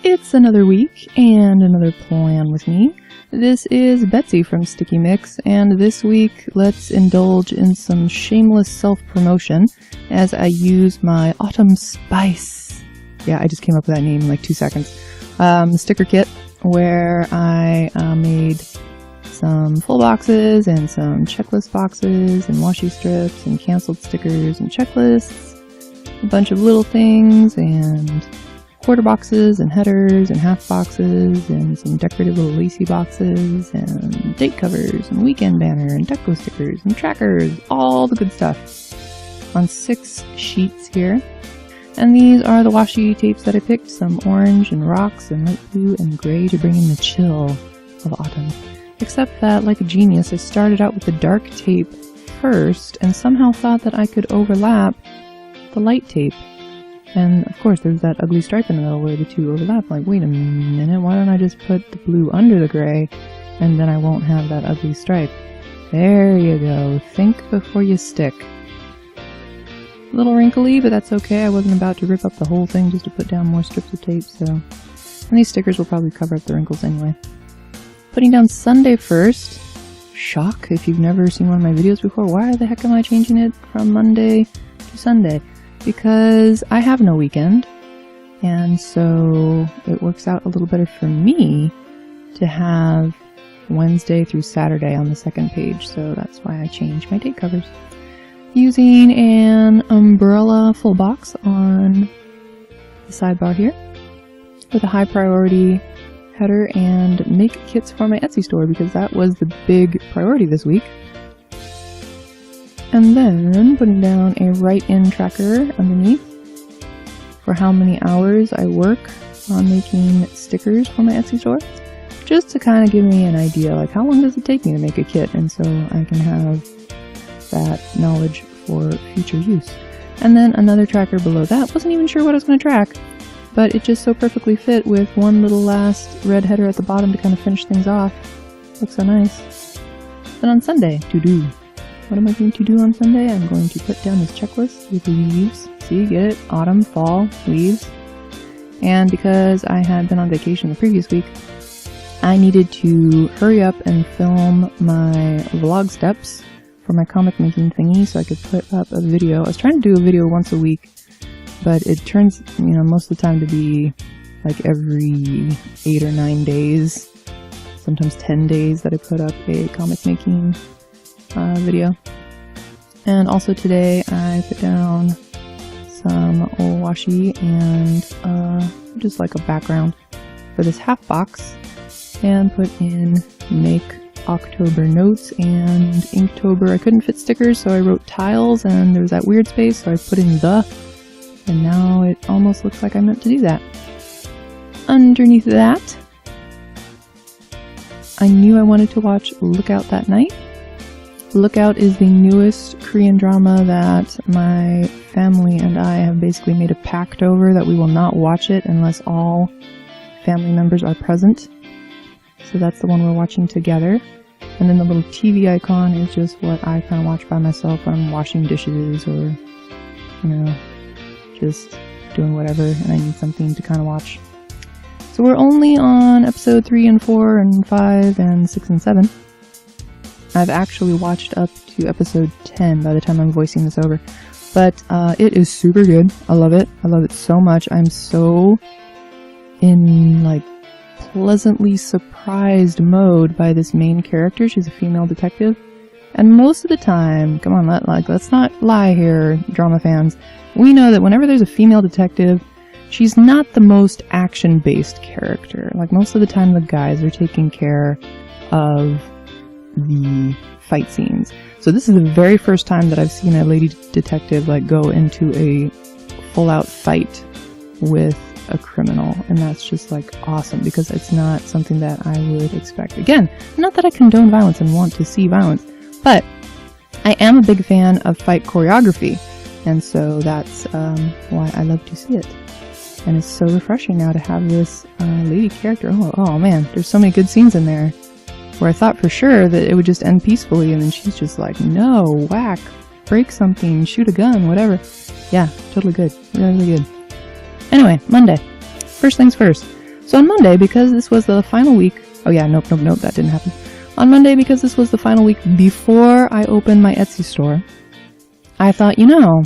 It's another week and another plan with me. This is Betsy from Stickimix, and this week let's indulge in some shameless self-promotion as I use my Autumn Spice. Yeah, I just came up with that name in like 2 seconds. Sticker kit where I made some full boxes and some checklist boxes and washi strips and canceled stickers and checklists, a bunch of little things and quarter boxes and headers and half boxes and some decorative little lacy boxes and date covers and weekend banner and deco stickers and trackers, all the good stuff on 6 sheets here. And these are the washi tapes that I picked, some orange and rocks and light blue and gray to bring in the chill of autumn. Except that, like a genius, I started out with the dark tape first and somehow thought that I could overlap the light tape. And of course there's that ugly stripe in the middle where the two overlap. Like, wait a minute, why don't I just put the blue under the gray and then I won't have that ugly stripe? There you go. Think before you stick. A little wrinkly, but that's okay. I wasn't about to rip up the whole thing just to put down more strips of tape, so... And these stickers will probably cover up the wrinkles anyway. Putting down Sunday first. Shock if you've never seen one of my videos before. Why the heck am I changing it from Monday to Sunday? Because I have no weekend, and so it works out a little better for me to have Wednesday through Saturday on the second page, so that's why I changed my date covers. Using an umbrella full box on the sidebar here with a high priority header and make kits for my Etsy store because that was the big priority this week. And then putting down a write-in tracker underneath for how many hours I work on making stickers for my Etsy store, just to kind of give me an idea, like how long does it take me to make a kit, and so I can have that knowledge for future use. And then another tracker below that. Wasn't even sure what I was going to track, but it just so perfectly fit with one little last red header at the bottom to kind of finish things off. Looks so nice. Then on Sunday, to do. What am I going to do on Sunday? I'm going to put down this checklist with leaves. See, get it? Autumn, fall, leaves. And because I had been on vacation the previous week, I needed to hurry up and film my vlog steps for my comic making thingy so I could put up a video. I was trying to do a video once a week, but it turns, most of the time to be like every 8 or 9 days, sometimes 10 days that I put up a comic making video. And also today I put down some old washi and just like a background for this half box and put in make October notes and Inktober. I couldn't fit stickers, so I wrote tiles and there was that weird space, so I put in the, and now it almost looks like I meant to do that. Underneath that, I knew I wanted to watch Lookout that night. Lookout is the newest Korean drama that my family and I have basically made a pact over that we will not watch it unless all family members are present. So that's the one we're watching together. And then the little TV icon is just what I kind of watch by myself when I'm washing dishes or, just doing whatever and I need something to kind of watch. So we're only on episode 3 and 4 and 5 and 6 and 7. I've actually watched up to episode 10 by the time I'm voicing this over. But it is super good. I love it. I love it so much. I'm so in pleasantly surprised mode by this main character. She's a female detective. And most of the time, come on, let's not lie here, drama fans. We know that whenever there's a female detective, she's not the most action-based character. Like, most of the time the guys are taking care of the fight scenes. So this is the very first time that I've seen a lady detective go into a full-out fight with a criminal, and that's just awesome because it's not something that I would expect. Again, not that I condone violence and want to see violence, but I am a big fan of fight choreography, and so that's why I love to see it. And it's so refreshing now to have this lady character. Oh man, there's so many good scenes in there where I thought for sure that it would just end peacefully, and then she's just like, no, whack, break something, shoot a gun, whatever. Yeah, totally good. Really good. Anyway, Monday. First things first. So on Monday, because this was the final week... Oh yeah, nope, that didn't happen. On Monday, because this was the final week before I opened my Etsy store, I thought, you know,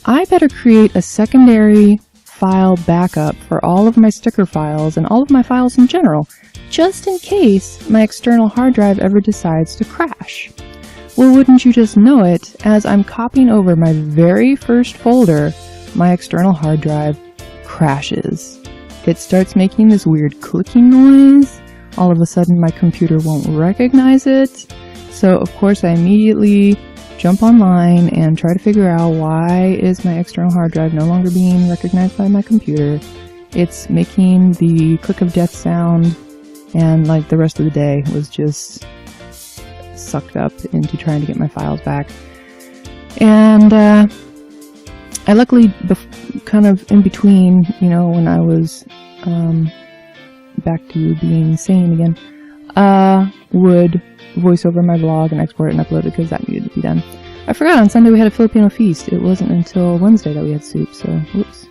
I better create a secondary file backup for all of my sticker files and all of my files in general, just in case my external hard drive ever decides to crash. Well, wouldn't you just know it, as I'm copying over my very first folder, my external hard drive crashes. It starts making this weird clicking noise. All of a sudden my computer won't recognize it. So of course I immediately jump online and try to figure out why is my external hard drive no longer being recognized by my computer. It's making the click of death sound, and like the rest of the day was just sucked up into trying to get my files back. And I luckily, kind of in between, you know, when I was back to being sane again, would voice over my blog and export it and upload it because that needed to be done. I forgot on Sunday we had a Filipino feast. It wasn't until Wednesday that we had soup, so whoops.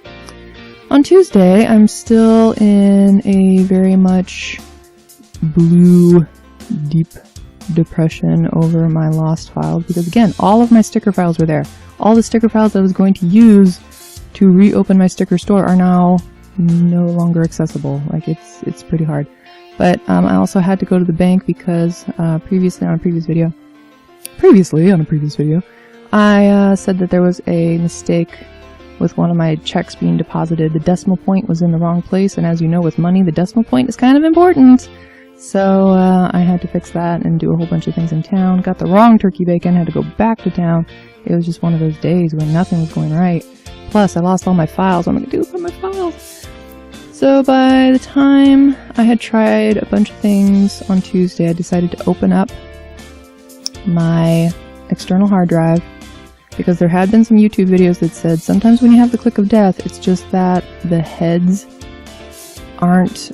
On Tuesday, I'm still in a very much blue, deep depression over my lost files because, again, all of my sticker files were there. All the sticker files I was going to use to reopen my sticker store are now no longer accessible. Like, it's pretty hard. But I also had to go to the bank because previously on a previous video, I said that there was a mistake with one of my checks being deposited. The decimal point was in the wrong place, and as you know, with money, the decimal point is kind of important. So I had to fix that and do a whole bunch of things in town. Got the wrong turkey bacon, had to go back to town. It was just one of those days when nothing was going right. Plus, I lost all my files. What am I going to do with my files? So by the time I had tried a bunch of things on Tuesday, I decided to open up my external hard drive because there had been some YouTube videos that said sometimes when you have the click of death, it's just that the heads aren't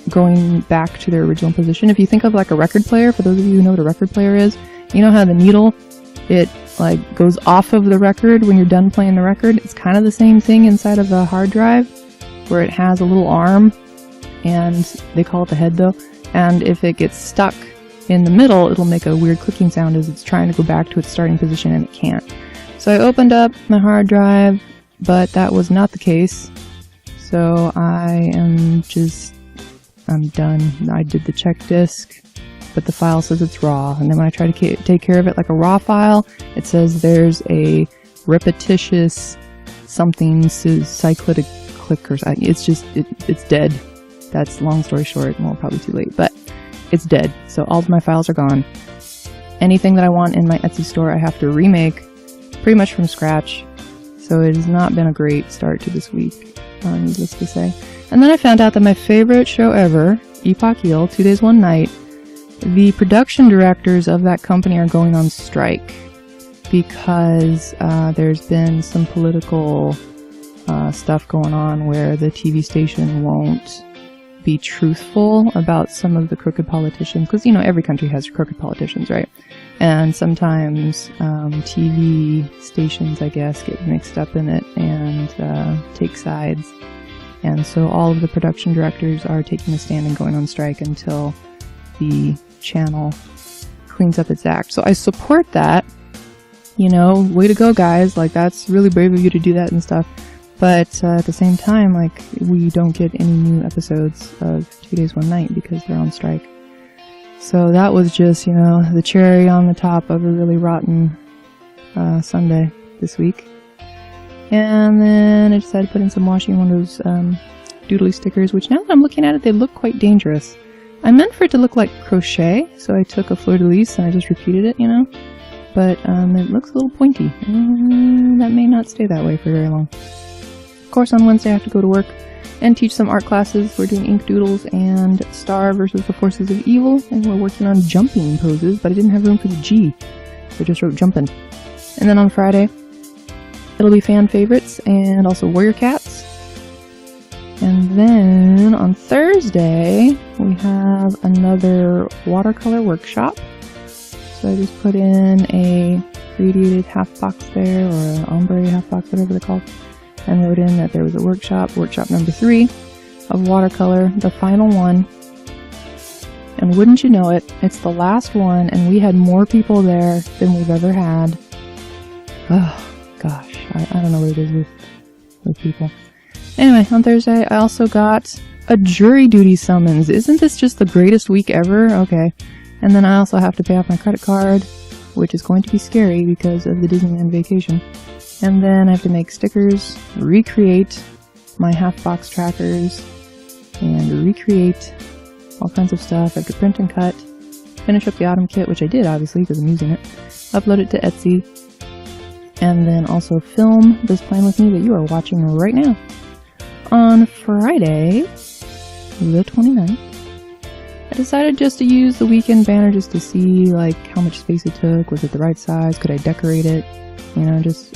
going back to their original position. If you think of like a record player, for those of you who know what a record player is, you know how the needle, it like goes off of the record when you're done playing the record? It's kind of the same thing inside of a hard drive, where it has a little arm, and they call it the head though, and if it gets stuck in the middle, it'll make a weird clicking sound as it's trying to go back to its starting position, and it can't. So I opened up my hard drive, but that was not the case. So I'm done. I did the check disk, but the file says it's raw, and then when I try to take care of it like a raw file, it says there's a repetitious something cyclic click or something. It's dead. That's long story short. Well, probably too late, but it's dead. So all of my files are gone. Anything that I want in my Etsy store, I have to remake pretty much from scratch. So it has not been a great start to this week, needless to say. And then I found out that my favorite show ever, Epoch Eel, 2 Days, 1 Night, the production directors of that company are going on strike because there's been some political stuff going on where the TV station won't be truthful about some of the crooked politicians, because, you know, every country has crooked politicians, right? And sometimes TV stations, I guess, get mixed up in it and take sides. And so all of the production directors are taking a stand and going on strike until the channel cleans up its act. So I support that. You know, way to go, guys. Like, that's really brave of you to do that and stuff. But at the same time, like, we don't get any new episodes of 2 Days, 1 Night because they're on strike. So that was just, you know, the cherry on the top of a really rotten Sunday this week. And then I decided to put in some washi in one of those doodly stickers, which now that I'm looking at it, they look quite dangerous. I meant for it to look like crochet, so I took a fleur-de-lis and I just repeated it, you know. But it looks a little pointy. That may not stay that way for very long. Of course, on Wednesday I have to go to work and teach some art classes. We're doing ink doodles and Star versus the Forces of Evil, and we're working on jumping poses, but I didn't have room for the G, so I just wrote jumping. And then on Friday, it'll be fan favorites and also warrior cats. And then on Thursday, we have another watercolor workshop. So I just put in a gradiated half box there, or an ombre half box, whatever they're called, and wrote in that there was a workshop number 3. of watercolor, the final one. And wouldn't you know it, it's the last one, and we had more people there than we've ever had. Oh, gosh. I don't know what it is with people. Anyway, on Thursday, I also got a jury duty summons. Isn't this just the greatest week ever? Okay. And then I also have to pay off my credit card, which is going to be scary because of the Disneyland vacation. And then I have to make stickers, recreate my half-box trackers, and recreate all kinds of stuff. I have to print and cut, finish up the autumn kit, which I did, obviously, because I'm using it, upload it to Etsy, and then also film this plan with me that you are watching right now. On Friday, the 29th, I decided just to use the weekend banner just to see, like, how much space it took. Was it the right size? Could I decorate it? You know, just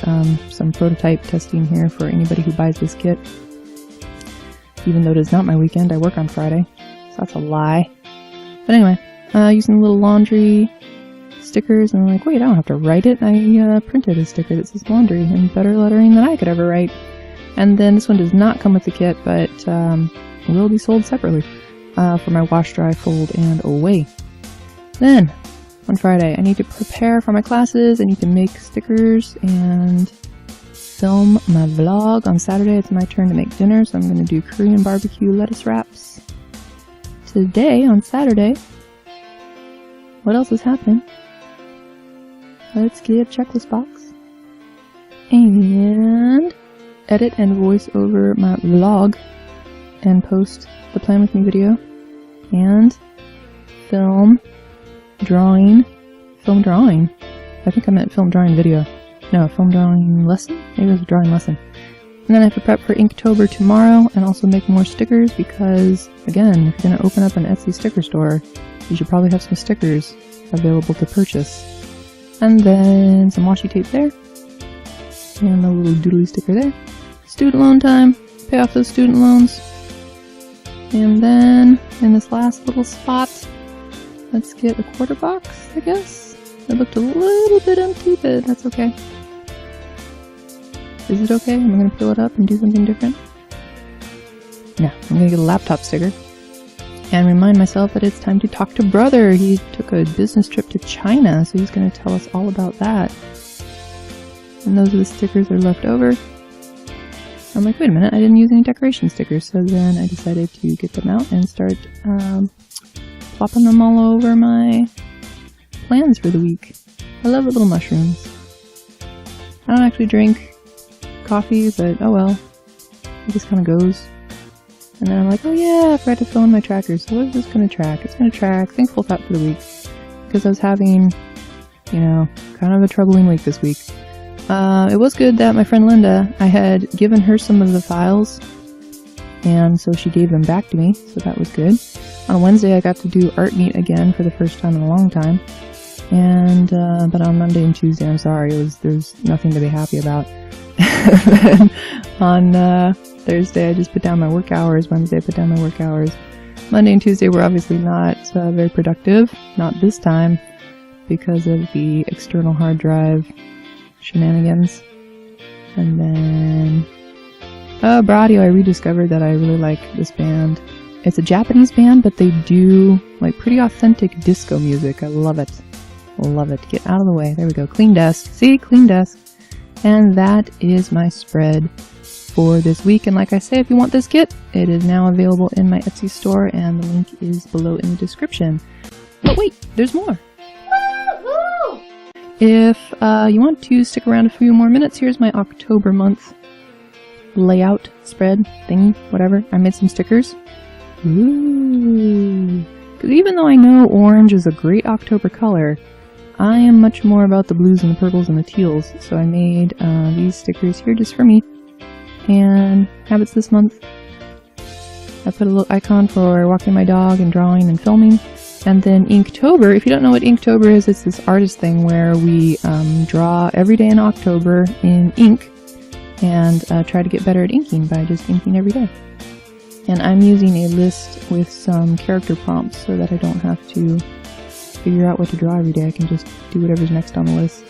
some prototype testing here for anybody who buys this kit. Even though it is not my weekend, I work on Friday. So that's a lie. But anyway, using little laundry stickers, and I'm like, wait, I don't have to write it. I printed a sticker that says laundry in better lettering than I could ever write. And then this one does not come with the kit, but will be sold separately for my wash, dry, fold, and away. Then, on Friday, I need to prepare for my classes. I need to make stickers and film my vlog. On Saturday, it's my turn to make dinner, so I'm going to do Korean barbecue lettuce wraps. Today, on Saturday, what else is happening? Let's get a checklist box. And edit and voice over my vlog and post the Plan With Me video. And film drawing. I think I meant film drawing video. No, film drawing lesson? Maybe it was a drawing lesson. And then I have to prep for Inktober tomorrow and also make more stickers because, again, if you're going to open up an Etsy sticker store, you should probably have some stickers available to purchase. And then some washi tape there. And a little doodly sticker there. Student loan time. Pay off those student loans. And then, in this last little spot, let's get a quarter box, I guess. It looked a little bit empty, but that's okay. Is it okay? Am I going to peel it up and do something different? No, I'm going to get a laptop sticker. And remind myself that it's time to talk to brother. He took a business trip to China, so he's going to tell us all about that. And those are the stickers that are left over. I'm like, wait a minute, I didn't use any decoration stickers. So then I decided to get them out and start plopping them all over my plans for the week. I love the little mushrooms. I don't actually drink coffee, but oh well. It just kind of goes. And then I'm like, oh yeah, I forgot to fill in my trackers. So what is this going to track? It's going to track Thankful Thought for the week. Because I was having, you know, kind of a troubling week this week. It was good that my friend Linda, I had given her some of the files, and so she gave them back to me, so that was good. On Wednesday, I got to do art meet again for the first time in a long time, and but on Monday and Tuesday, I'm sorry, there's nothing to be happy about. Then on Thursday, I just put down my work hours. Wednesday, I put down my work hours. Monday and Tuesday were obviously not very productive, not this time, because of the external hard drive shenanigans. And then Bradio, I rediscovered that I really like this band. It's a Japanese band, but they do like pretty authentic disco music. I love it. Love it. Get out of the way. There we go. Clean desk. See? Clean desk. And that is my spread for this week. And like I say, if you want this kit, it is now available in my Etsy store, and the link is below in the description. But wait, there's more. If you want to stick around a few more minutes, here's my October month layout, spread, thingy, whatever. I made some stickers. Ooh. Because even though I know orange is a great October color, I am much more about the blues and the purples and the teals. So I made these stickers here just for me. And habits this month. I put a little icon for walking my dog and drawing and filming. And then Inktober, if you don't know what Inktober is, it's this artist thing where we draw every day in October in ink and try to get better at inking by just inking every day. And I'm using a list with some character prompts so that I don't have to figure out what to draw every day. I can just do whatever's next on the list.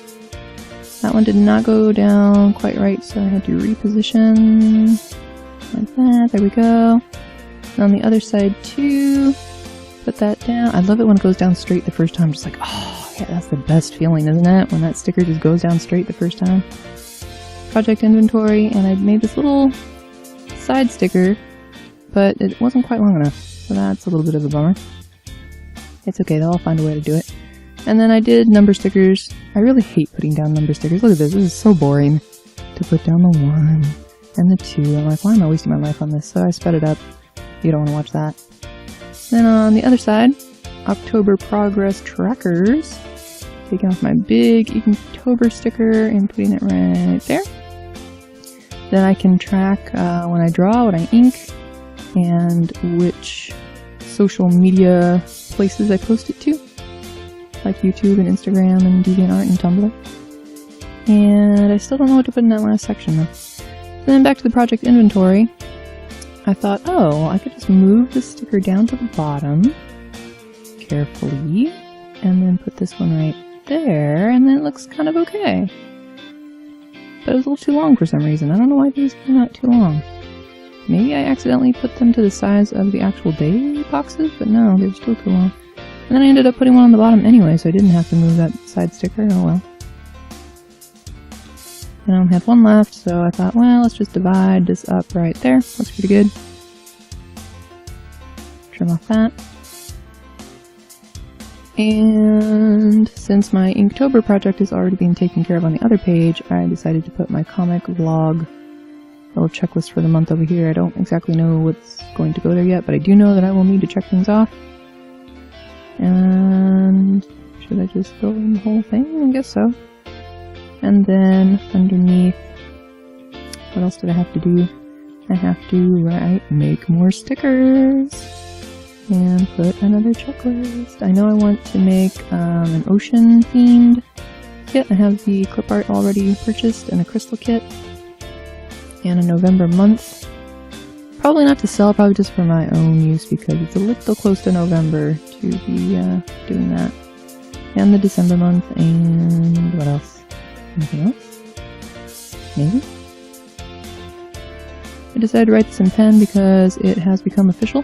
That one did not go down quite right, so I had to reposition like that. There we go. And on the other side too, put that down. I love it when it goes down straight the first time. Just like, oh yeah, that's the best feeling, isn't it? When that sticker just goes down straight the first time. Project inventory, and I made this little side sticker, but it wasn't quite long enough, so that's a little bit of a bummer. It's okay, they'll find a way to do it. And then I did number stickers. I really hate putting down number stickers. Look at this is so boring to put down the 1 and the 2. I'm like, why am I wasting my life on this? So I sped it up. You don't want to watch that. Then on the other side, October progress trackers. Taking off my big Inktober sticker and putting it right there. Then I can track when I draw, when I ink, and which social media places I post it to, like YouTube and Instagram and DeviantArt and Tumblr. And I still don't know what to put in that last section though. Then back to the project inventory. I thought, oh, I could just move the sticker down to the bottom carefully, and then put this one right there, and then it looks kind of okay. But it was a little too long for some reason. I don't know why these are not too long. Maybe I accidentally put them to the size of the actual day boxes, but no, they're still too long. And then I ended up putting one on the bottom anyway, so I didn't have to move that side sticker. Oh well. And I only had one left, so I thought, well, let's just divide this up right there. Looks pretty good. Trim off that. And since my Inktober project is already being taken care of on the other page, I decided to put my comic vlog little checklist for the month over here. I don't exactly know what's going to go there yet, but I do know that I will need to check things off. And should I just fill in the whole thing? I guess so. And then underneath, what else did I have to do? I have to make more stickers and put another checklist. I know I want to make an ocean themed kit. I have the clip art already purchased and a crystal kit and a November month. Probably not to sell, probably just for my own use because it's a little close to November to be doing that. And the December month, and what else? Anything else? Maybe? I decided to write this in pen because it has become official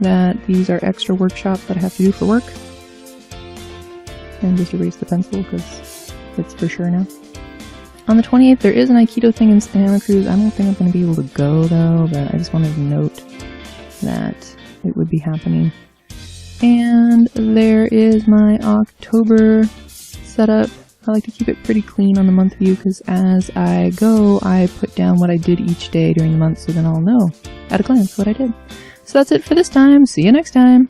that these are extra workshops that I have to do for work. And just erase the pencil because it's for sure now. On the 28th, there is an Aikido thing in Santa Cruz. I don't think I'm going to be able to go though, but I just wanted to note that it would be happening. And there is my October setup. I like to keep it pretty clean on the month view because as I go, I put down what I did each day during the month so then I'll know at a glance what I did. So that's it for this time. See you next time.